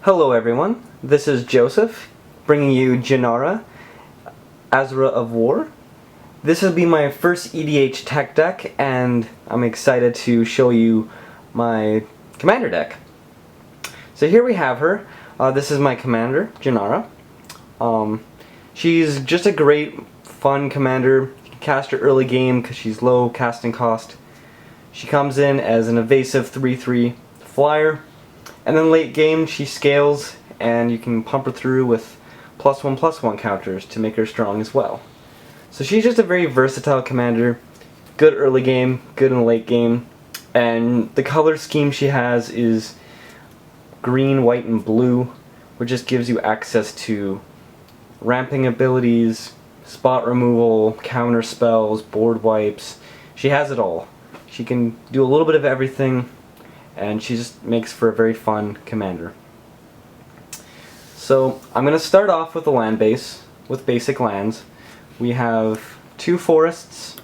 Hello everyone, this is Joseph, bringing you Janara, Azra of War. This will be my first EDH tech deck, and I'm excited to show you my commander deck. So here we have her. This is my commander, Janara. She's just a great, fun commander. You can cast her early game because she's low casting cost. She comes in as an evasive 3/3 flyer. And then late game she scales and you can pump her through with +1/+1 counters to make her strong as well. So she's just a very versatile commander, good early game, good in late game, and the color scheme she has is green, white, and blue, which just gives you access to ramping abilities, spot removal, counter spells, board wipes. She has it all. She can do a little bit of everything, and she just makes for a very fun commander. So I'm going to start off with a land base, with basic lands. We have 2 forests,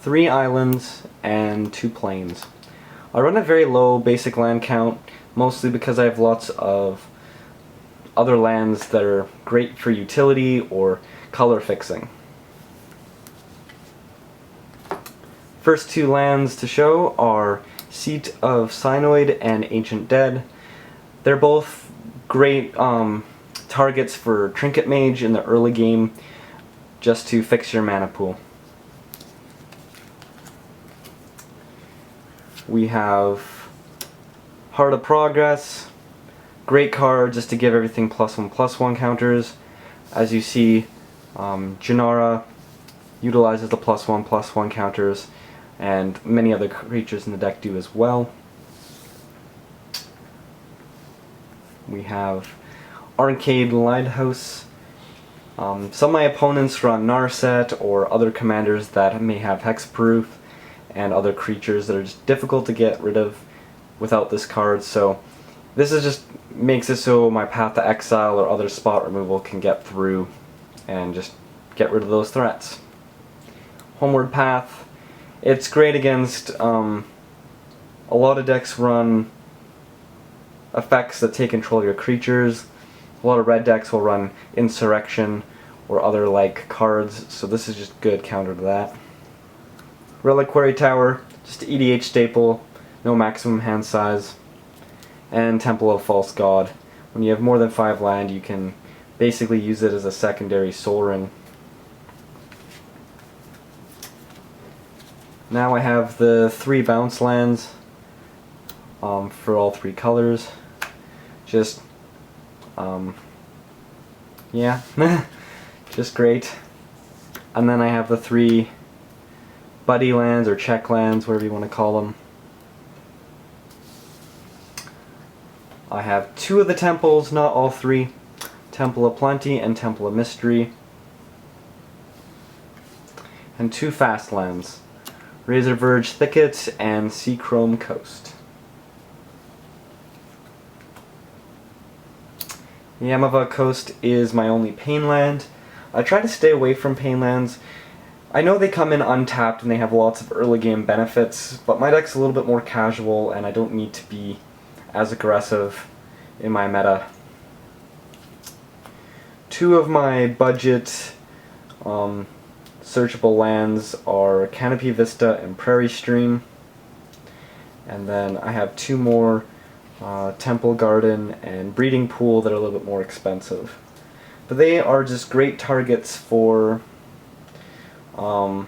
3 islands, and 2 plains. I run a very low basic land count, mostly because I have lots of other lands that are great for utility or color fixing. First 2 lands to show are Seat of Synoid and Ancient Dead. They're both great targets for Trinket Mage in the early game, just to fix your mana pool. We have Heart of Progress, great card just to give everything +1/+1 counters. As you see, Janara utilizes the +1/+1 counters, and many other creatures in the deck do as well. We have Arcade Lighthouse. Some of my opponents run Narset or other commanders that may have hexproof and other creatures that are just difficult to get rid of without this card, so this is just makes it so my Path to Exile or other spot removal can get through and just get rid of those threats. Homeward Path. It's great against a lot of decks run effects that take control of your creatures. A lot of red decks will run Insurrection or other like cards, so this is just good counter to that. Reliquary Tower, just an EDH staple, no maximum hand size. And Temple of False God. When you have more than 5 land, you can basically use it as a secondary Sol Ring. Now I have the 3 bounce lands for all 3 colors. Just, yeah, just great. And then I have the 3 buddy lands or check lands, whatever you want to call them. I have 2 of the temples, not all 3. Temple of Plenty and Temple of Mystery. And 2 fast lands. Razor Verge Thicket and Seachrome Coast. Yamava Coast is my only pain land. I try to stay away from pain lands. I know they come in untapped and they have lots of early game benefits, but my deck's a little bit more casual and I don't need to be as aggressive in my meta. 2 of my budget searchable lands are Canopy Vista and Prairie Stream, and then I have 2 more Temple Garden and Breeding Pool that are a little bit more expensive. But they are just great targets for some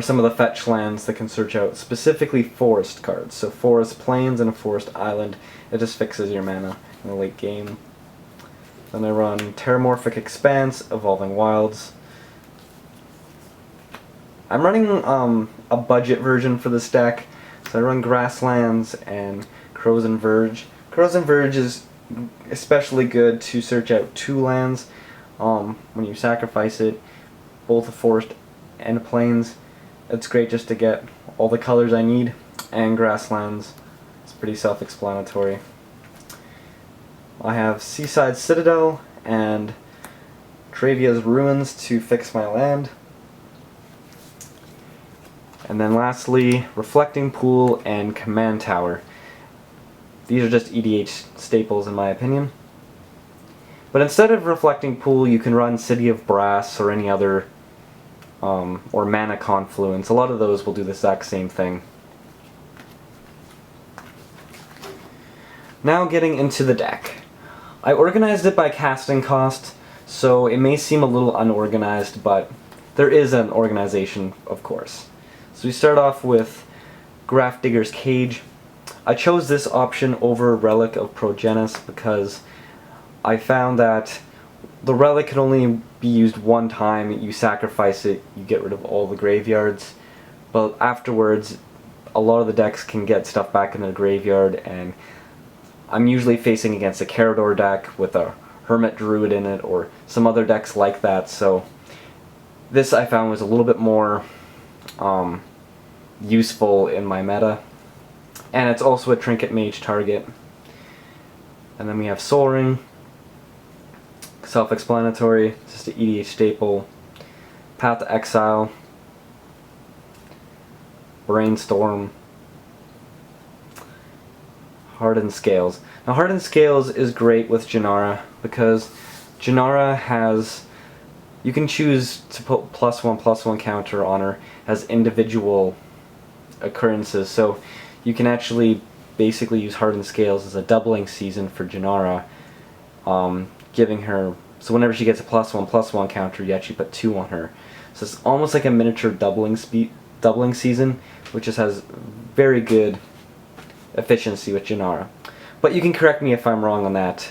of the fetch lands that can search out specifically forest cards. So forest plains and a forest island, it just fixes your mana in the late game. Then I run Terramorphic Expanse, Evolving Wilds. I'm running a budget version for this deck, so I run Grasslands and Crows and Verge. Crows and Verge is especially good to search out 2 lands when you sacrifice it, both a forest and a plains. It's great just to get all the colors I need, and Grasslands. It's pretty self-explanatory. I have Seaside Citadel and Travia's Ruins to fix my land. And then lastly, Reflecting Pool and Command Tower. These are just EDH staples in my opinion. But instead of Reflecting Pool, you can run City of Brass or any other, or Mana Confluence. A lot of those will do the exact same thing. Now getting into the deck. I organized it by casting cost, so it may seem a little unorganized, but there is an organization, of course. So we start off with Grafdigger's Cage. I chose this option over Relic of Progenus because I found that the relic can only be used one time. You sacrifice it, you get rid of all the graveyards, but afterwards a lot of the decks can get stuff back in the graveyard, and I'm usually facing against a Carador deck with a Hermit Druid in it or some other decks like that, so this I found was a little bit more useful in my meta. And it's also a Trinket Mage target. And then we have Sol Ring. Self-explanatory, just an EDH staple. Path to Exile. Brainstorm. Hardened Scales. Now Hardened Scales is great with Janara because Janara has, you can choose to put +1/+1 counter on her as individual occurrences, so you can actually basically use Hardened Scales as a doubling season for Janara, giving her, so whenever she gets a +1/+1 counter, you actually put 2 on her. So it's almost like a miniature doubling season, which just has very good efficiency with Janara. But you can correct me if I'm wrong on that,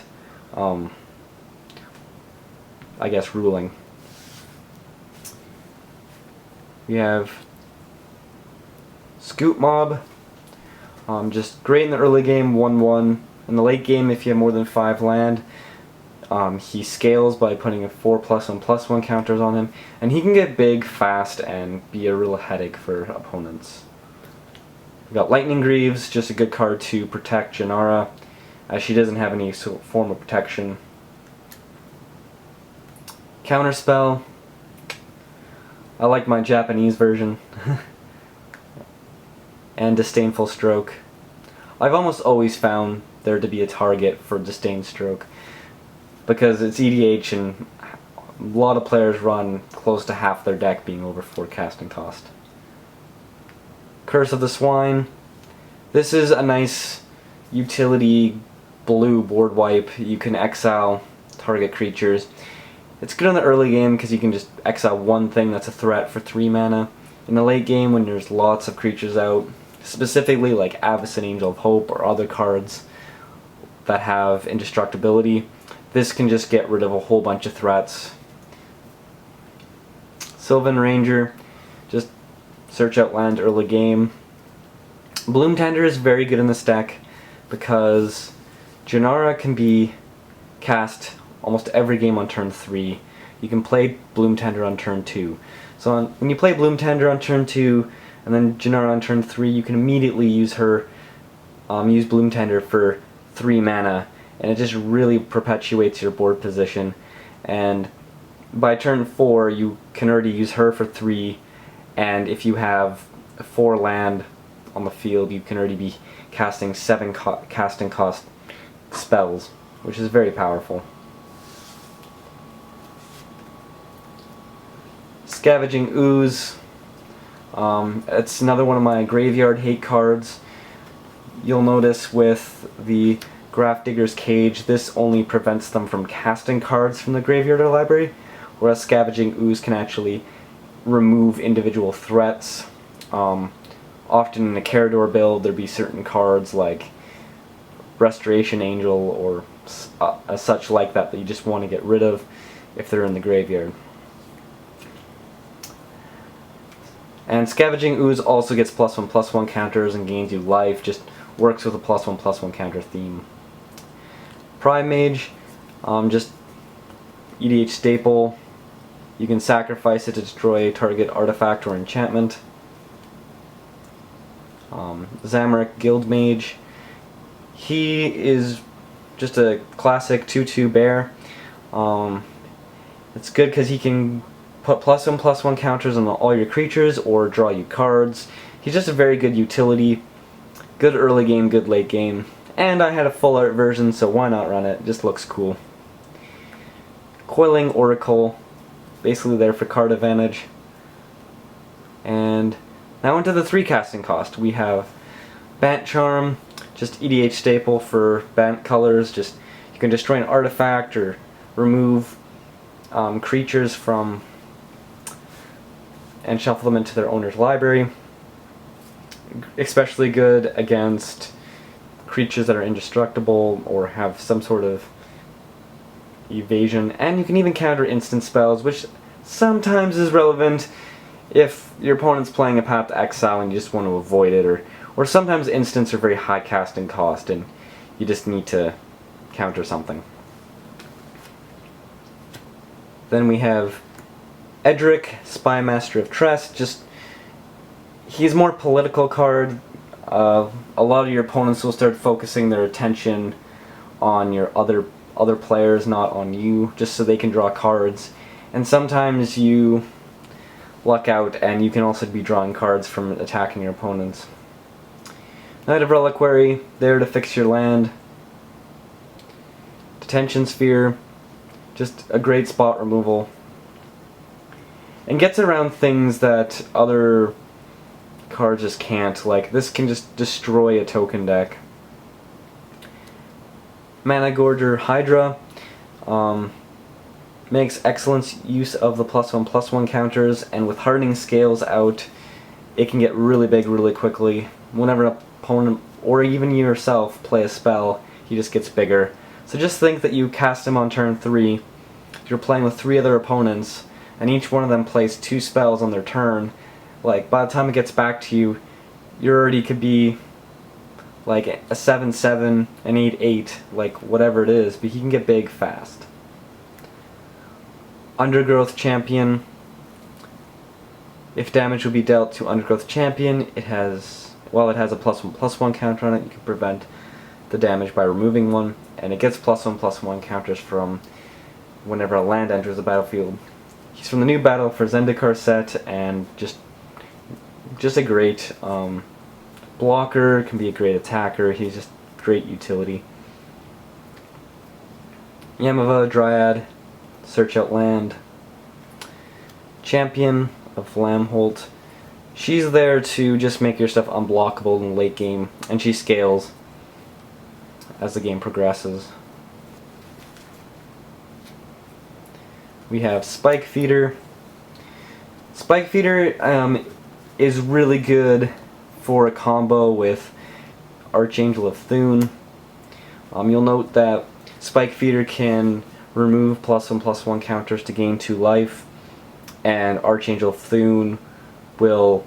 I guess, ruling. We have Scoop Mob. Just great in the early game, 1/1. In the late game, if you have more than 5 land, he scales by putting a 4+1/+1 counters on him, and he can get big fast and be a real headache for opponents. We've got Lightning Greaves, just a good card to protect Janara, as she doesn't have any form of protection. Counterspell. I like my Japanese version. And Disdainful Stroke. I've almost always found there to be a target for Disdain Stroke because it's EDH and a lot of players run close to half their deck being over 4 casting cost. Curse of the Swine. This is a nice utility blue board wipe. You can exile target creatures. It's good in the early game because you can just exile one thing that's a threat for 3 mana. In the late game, when there's lots of creatures out, specifically like Avacyn Angel of Hope or other cards that have indestructibility, this can just get rid of a whole bunch of threats. Sylvan Ranger, just search out land early game. Bloom Tender is very good in this deck because Janara can be cast almost every game on turn 3. You can play Bloom Tender on turn 2. So when you play Bloom Tender on turn 2 and then Janara on turn 3, you can immediately use her, use Bloom Tender for 3 mana, and it just really perpetuates your board position. And by turn 4, you can already use her for 3, and if you have 4 land on the field, you can already be casting 7 casting cost spells, which is very powerful. Scavenging Ooze. It's another one of my graveyard hate cards. You'll notice with the Grafdigger's Cage, this only prevents them from casting cards from the graveyard or library, whereas Scavenging Ooze can actually remove individual threats. Often in a Carador build, there'd be certain cards like Restoration Angel or such like that that you just want to get rid of if they're in the graveyard. And Scavenging Ooze also gets +1/+1 counters and gains you life, just works with a +1/+1 counter theme. Prime Mage, just EDH staple. You can sacrifice it to destroy a target artifact or enchantment. Zamorak Guildmage. He is just a classic 2/2 bear. It's good because he can put +1/+1 counters on all your creatures or draw you cards. He's just a very good utility. Good early game, good late game. And I had a full art version, so why not run it? It just looks cool. Coiling Oracle, basically there for card advantage. And now into the 3 casting cost. We have Bant Charm, just EDH staple for Bant colors. Just you can destroy an artifact or remove creatures from and shuffle them into their owner's library. Especially good against creatures that are indestructible or have some sort of evasion. And you can even counter instant spells, which sometimes is relevant if your opponent's playing a Path to Exile and you just want to avoid it, or sometimes instants are very high casting cost and you just need to counter something. Then we have Edric, Spymaster of Trest. Just he's more political card. A lot of your opponents will start focusing their attention on your other players, not on you, just so they can draw cards. And sometimes you luck out and you can also be drawing cards from attacking your opponents. Knight of Reliquary, there to fix your land. Detention Sphere, just a great spot removal. And gets around things that other cards just can't. Like, this can just destroy a token deck. Mana Gorger Hydra makes excellent use of the +1/+1 counters, and with Hardening Scales out, it can get really big really quickly. Whenever an opponent, or even yourself, play a spell, he just gets bigger. So just think that you cast him on turn 3, you're playing with 3 other opponents, and each one of them plays 2 spells on their turn. Like, by the time it gets back to you, you already could be like a 7/7, an 8/8, like whatever it is, but he can get big fast. Undergrowth Champion. If damage will be dealt to Undergrowth Champion, it has a +1/+1 counter on it. You can prevent the damage by removing one, and it gets +1/+1 counters from whenever a land enters the battlefield. He's from the new Battle for Zendikar set, and just a great blocker, can be a great attacker. He's just great utility. Yamava Dryad, search out land. Champion of Lamholt. She's there to just make your stuff unblockable in the late game, and she scales as the game progresses. We have Spike Feeder. Spike Feeder is really good for a combo with Archangel of Thune. You'll note that Spike Feeder can remove +1/+1 counters to gain 2 life, and Archangel of Thune will,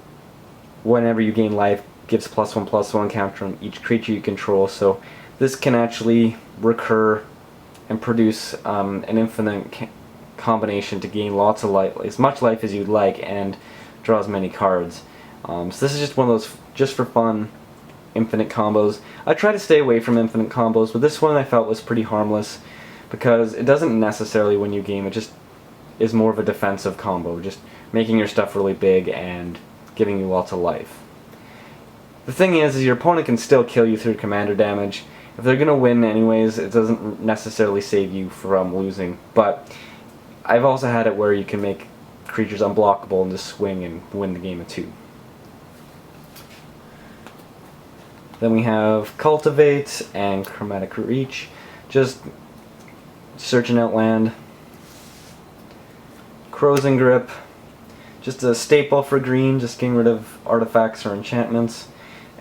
whenever you gain life, gives +1/+1 counter on each creature you control. So this can actually recur and produce an infinite combination to gain lots of life, as much life as you'd like, and draw as many cards. So this is just one of those, just for fun, infinite combos. I try to stay away from infinite combos, but this one I felt was pretty harmless, because it doesn't necessarily win you game, it just is more of a defensive combo, just making your stuff really big and giving you lots of life. The thing is your opponent can still kill you through commander damage. If they're going to win anyways, it doesn't necessarily save you from losing, but I've also had it where you can make creatures unblockable and just swing and win the game of 2. Then we have Cultivate and Chromatic Reach, just searching out land. Crozen Grip, just a staple for green, just getting rid of artifacts or enchantments.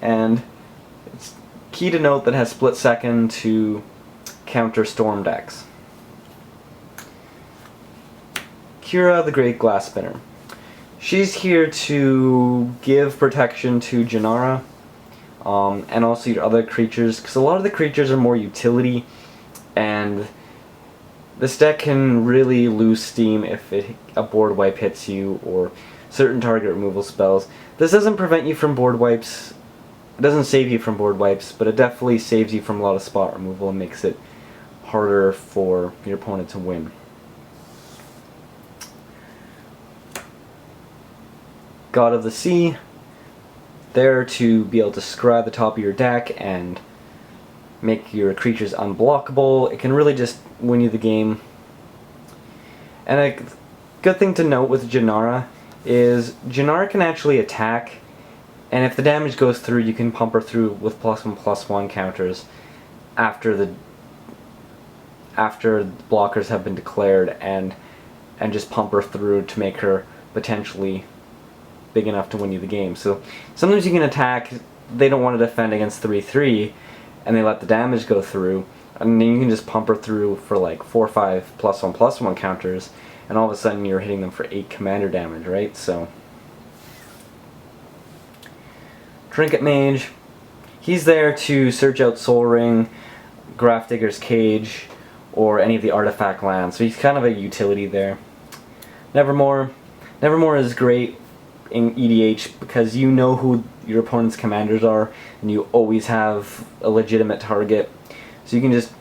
And it's key to note that it has split second to counter storm decks. Kira the Great Glass Spinner. She's here to give protection to Janara, and also your other creatures, because a lot of the creatures are more utility, and this deck can really lose steam if a board wipe hits you, or certain target removal spells. This doesn't prevent you from board wipes, it doesn't save you from board wipes, but it definitely saves you from a lot of spot removal and makes it harder for your opponent to win. God of the Sea, there to be able to scry the top of your deck and make your creatures unblockable. It can really just win you the game. And a good thing to note with Janara is Janara can actually attack, and if the damage goes through, you can pump her through with +1/+1 counters after the blockers have been declared, and just pump her through to make her potentially big enough to win you the game. So sometimes you can attack, they don't want to defend against 3/3, and they let the damage go through, and then you can just pump her through for like 4 or 5 +1/+1 counters, and all of a sudden you're hitting them for 8 commander damage, right? So Trinket Mage, he's there to search out Sol Ring, Grafdigger's Cage, or any of the artifact lands, so he's kind of a utility there. Nevermore is great in EDH because you know who your opponent's commanders are, and you always have a legitimate target, so you can just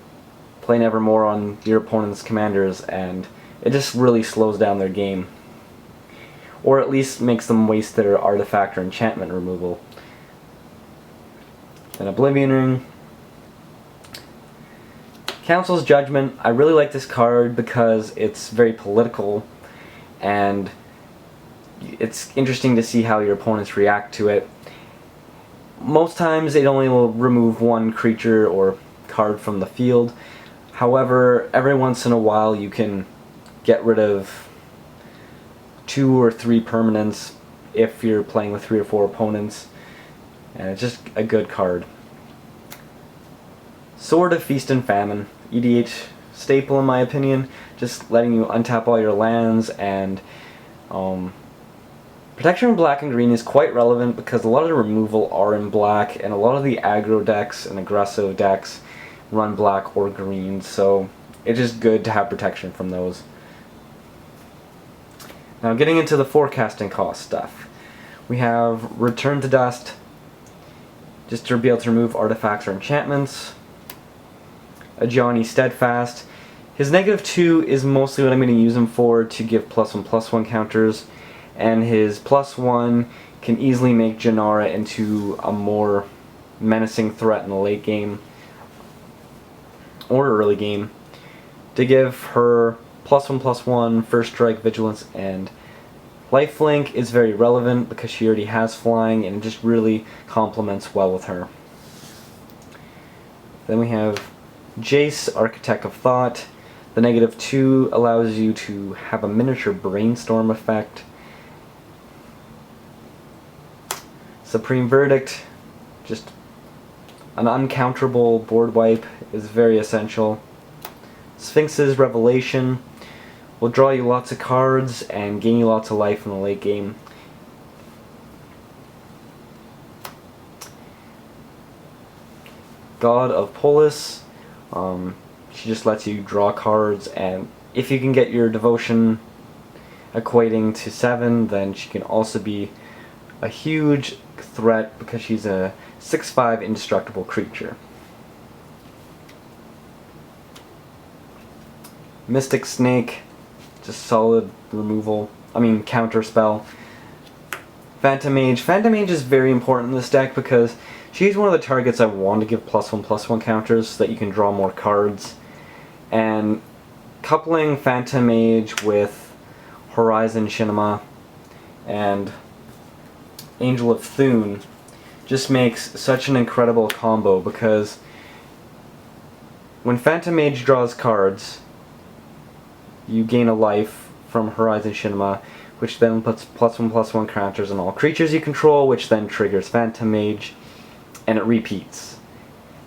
play Nevermore on your opponent's commanders, and it just really slows down their game, or at least makes them waste their artifact or enchantment removal. Then Oblivion Ring. Council's Judgment. I really like this card because it's very political, and it's interesting to see how your opponents react to it. Most times it only will remove one creature or card from the field. However, every once in a while you can get rid of 2 or 3 permanents if you're playing with 3 or 4 opponents, and it's just a good card. Sword of Feast and Famine. EDH staple in my opinion, just letting you untap all your lands, and protection in black and green is quite relevant because a lot of the removal are in black, and a lot of the aggro decks and aggressive decks run black or green, so it's just good to have protection from those. Now getting into the forecasting cost stuff. We have Return to Dust, just to be able to remove artifacts or enchantments. Ajani Steadfast. His -2 is mostly what I'm going to use him for, to give +1/+1 counters, and his +1 can easily make Janara into a more menacing threat in the late game or early game, to give her +1/+1, First Strike, Vigilance, and Lifelink is very relevant because she already has flying, and it just really complements well with her. Then we have Jace, Architect of Thought. The -2 allows you to have a miniature brainstorm effect. Supreme Verdict, just an uncounterable board wipe, is very essential. Sphinx's Revelation will draw you lots of cards and gain you lots of life in the late game. God of Polis, she just lets you draw cards, and if you can get your devotion equating to 7, then she can also be a huge threat because she's a 6/5 indestructible creature. Mystic Snake, just solid removal, counter spell. Phantom Mage. Phantom Mage is very important in this deck because she's one of the targets I want to give +1/+1 counters so that you can draw more cards. And coupling Phantom Mage with Horizon Shinima and Angel of Thune just makes such an incredible combo, because when Phantom Mage draws cards, you gain a life from Horizon Shinima, which then puts +1/+1 counters on all creatures you control, which then triggers Phantom Mage, and it repeats.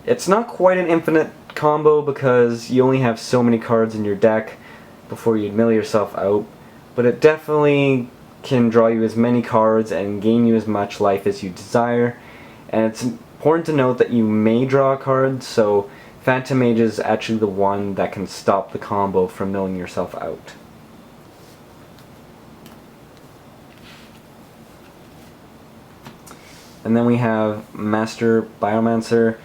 It's not quite an infinite combo because you only have so many cards in your deck before you mill yourself out, but it definitely can draw you as many cards and gain you as much life as you desire. And it's important to note that you may draw a card, so Phantom Mage is actually the one that can stop the combo from milling yourself out. And then we have Master Biomancer.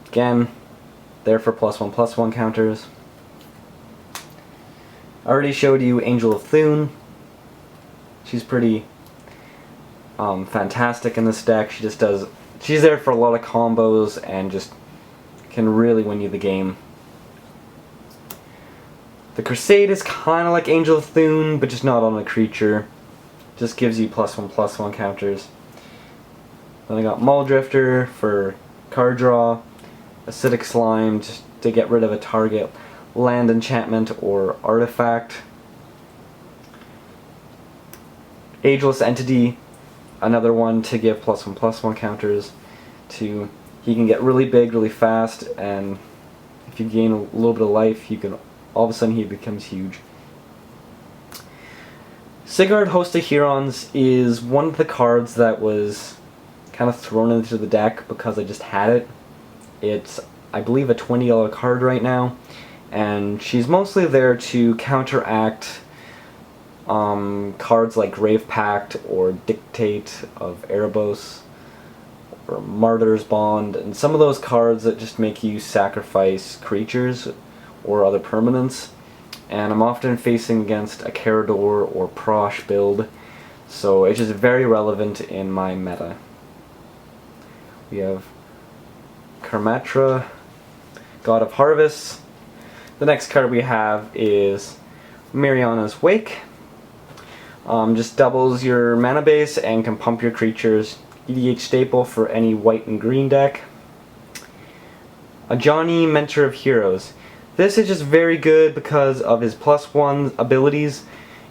Again, there for +1/+1 counters. I already showed you Angel of Thune. She's pretty fantastic in this deck. She's there for a lot of combos and just can really win you the game. The Crusade is kind of like Angel of Thune, but just not on a creature. Just gives you +1/+1 counters. Then I got Muldrifter for card draw, Acidic Slime just to get rid of a target land enchantment or artifact. Ageless Entity, another one to give +1/+1 counters to. He can get really big really fast, and if you gain a little bit of life, you can all of a sudden he becomes huge. Sigurd, Host of Herons is one of the cards that was kind of thrown into the deck because I just had it. It's, I believe, a $20 card right now, and she's mostly there to counteract cards like Grave Pact or Dictate of Erebos or Martyr's Bond, and some of those cards that just make you sacrifice creatures or other permanents. And I'm often facing against a Carador or Prosh build, so it's just very relevant in my meta. We have Karmatra, God of Harvest. The next card we have is Mariana's Wake. Just doubles your mana base and can pump your creatures. EDH staple for any white and green deck. Ajani, Mentor of Heroes. This is just very good because of his +1 abilities.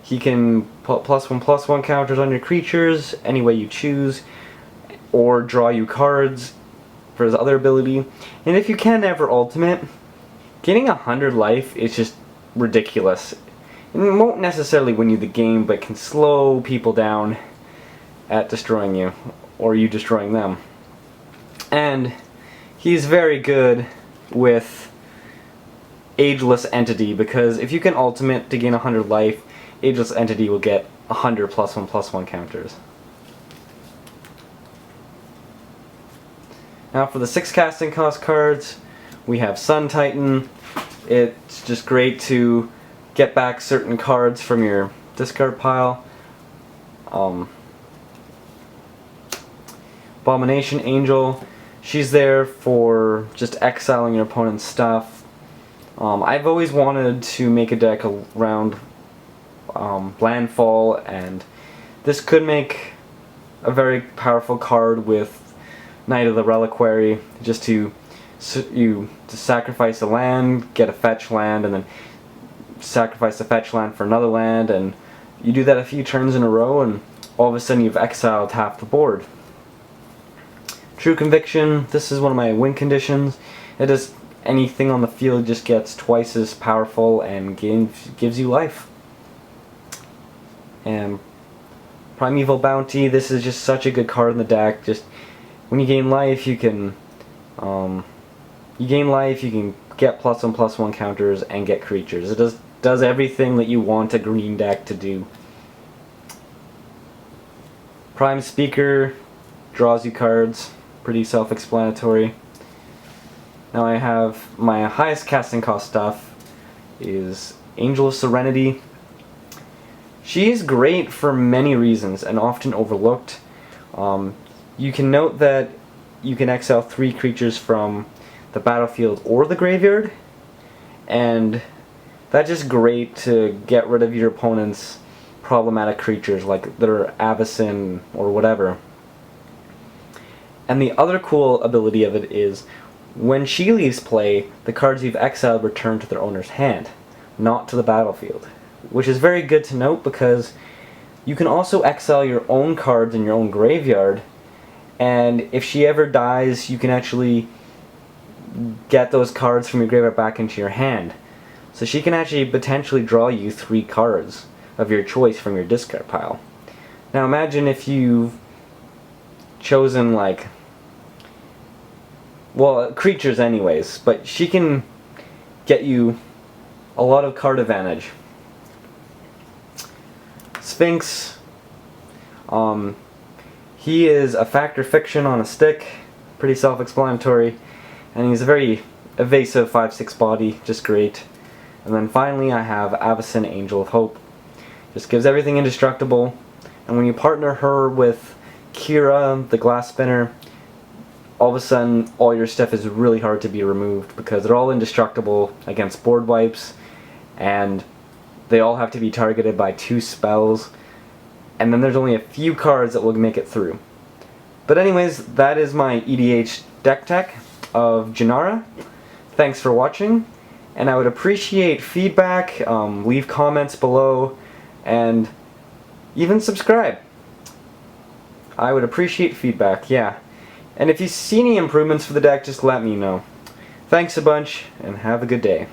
He can put +1/+1 counters on your creatures any way you choose, or draw you cards for his other ability. And if you can ever ultimate, getting 100 life is just ridiculous. It won't necessarily win you the game, but can slow people down at destroying you, or you destroying them. And he's very good with Ageless Entity, because if you can ultimate to gain 100 life, Ageless Entity will get 100 +1/+1 counters. Now for the 6 casting cost cards, we have Sun Titan. It's just great to get back certain cards from your discard pile. Abomination Angel, she's there for just exiling your opponent's stuff. I've always wanted to make a deck around landfall, and this could make a very powerful card with Knight of the Reliquary, just to sacrifice a land, get a fetch land, and then sacrifice a fetch land for another land, and you do that a few turns in a row, and all of a sudden you've exiled half the board. True Conviction, this is one of my win conditions. It is anything on the field just gets twice as powerful and gives you life. And Primeval Bounty, this is just such a good card in the deck. Just when you gain life, you can get +1/+1 counters and get creatures. It does everything that you want a green deck to do. Prime Speaker draws you cards, pretty self-explanatory. Now I have my highest casting cost stuff is Angel of Serenity. She's great for many reasons and often overlooked. You can note that you can exile 3 creatures from the battlefield or the graveyard, and that's just great to get rid of your opponent's problematic creatures like their Avacyn or whatever. And the other cool ability of it is when she leaves play, the cards you've exiled return to their owner's hand, not to the battlefield, which is very good to note because you can also exile your own cards in your own graveyard, and if she ever dies, you can actually get those cards from your graveyard back into your hand. So she can actually potentially draw you 3 cards of your choice from your discard pile. Now imagine if you've chosen like, well, creatures anyways, but she can get you a lot of card advantage. Sphinx, he is a fact or fiction on a stick, pretty self-explanatory, and he's a very evasive 5/6 body, just great. And then finally I have Avacyn, Angel of Hope. Just gives everything indestructible, and when you partner her with Kira, the Glass Spinner, all of a sudden all your stuff is really hard to be removed because they're all indestructible against board wipes, and they all have to be targeted by 2 spells, and then there's only a few cards that will make it through. But anyways, that is my EDH deck tech of Janara. Thanks for watching, and I would appreciate feedback, leave comments below, and even subscribe. I would appreciate feedback, yeah. And if you see any improvements for the deck, just let me know. Thanks a bunch, and have a good day.